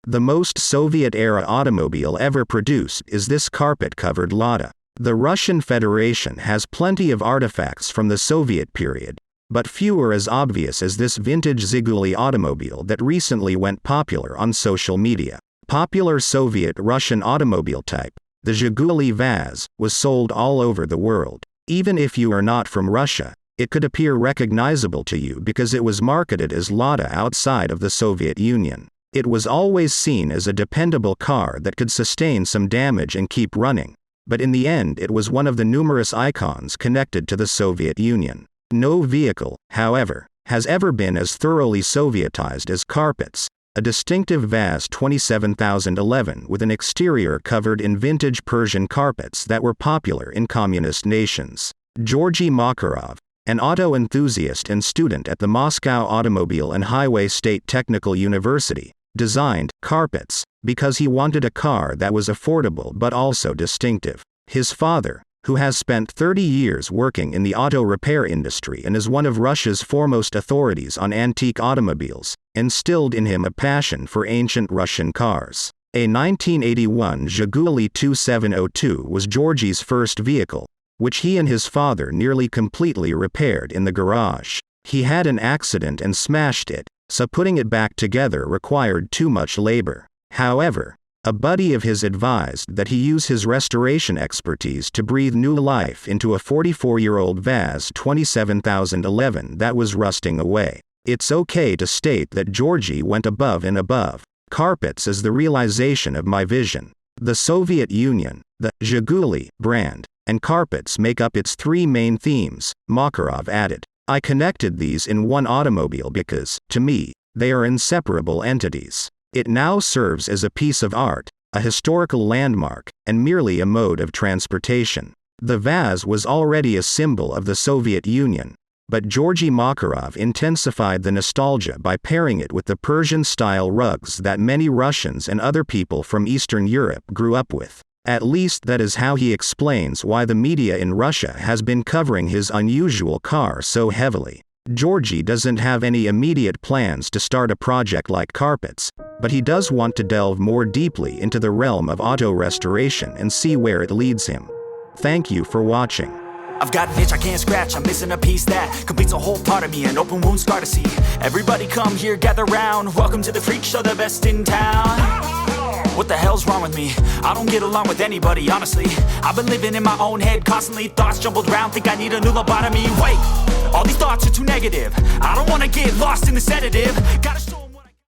The most Soviet-era automobile ever produced is this carpet-covered Lada. The Russian Federation has plenty of artifacts from the Soviet period, but few are as obvious as this vintage Zhiguli automobile that recently went popular on social media. Popular Soviet-Russian automobile type, the Zhiguli Vaz, was sold all over the world. Even if you are not from Russia, it could appear recognizable to you because it was marketed as Lada outside of the Soviet Union. It was always seen as a dependable car that could sustain some damage and keep running, but in the end it was one of the numerous icons connected to the Soviet Union. No vehicle, however, has ever been as thoroughly Sovietized as carpets, a distinctive Vaz 27011 with an exterior covered in vintage Persian carpets that were popular in communist nations. Georgy Makarov, an auto enthusiast and student at the Moscow Automobile and Highway State Technical University, designed carpets because he wanted a car that was affordable but also distinctive. His father, who has spent 30 years working in the auto repair industry and is one of Russia's foremost authorities on antique automobiles, instilled in him a passion for ancient Russian cars. A 1981 Zhiguli 2702 was Georgy's first vehicle, which he and his father nearly completely repaired in the garage. He had an accident and smashed it, so putting it back together required too much labor. However, a buddy of his advised that he use his restoration expertise to breathe new life into a 44-year-old Vaz 27011 that was rusting away. It's okay to state that Georgy went above and above. Carpets is the realization of my vision. The Soviet Union, the Zhiguli brand, and carpets make up its three main themes, Makarov added. I connected these in one automobile because, to me, they are inseparable entities. It now serves as a piece of art, a historical landmark, and merely a mode of transportation. The Vaz was already a symbol of the Soviet Union, but Georgy Makarov intensified the nostalgia by pairing it with the Persian-style rugs that many Russians and other people from Eastern Europe grew up with. At least that is how he explains why the media in Russia has been covering his unusual car so heavily. Georgy doesn't have any immediate plans to start a project like carpets, but he does want to delve more deeply into the realm of auto restoration and see where it leads him. Thank you for watching. I've got an itch I can't scratch, I'm missing a piece that completes a whole part of me, an open wound scar to see. Everybody come here, gather round, welcome to the freak show, the best in town. What the hell's wrong with me? I don't get along with anybody, honestly. I've been living in my own head constantly, thoughts jumbled round, think I need a new lobotomy. Wait, all these thoughts are too negative, I don't wanna get lost in the sedative. Gotta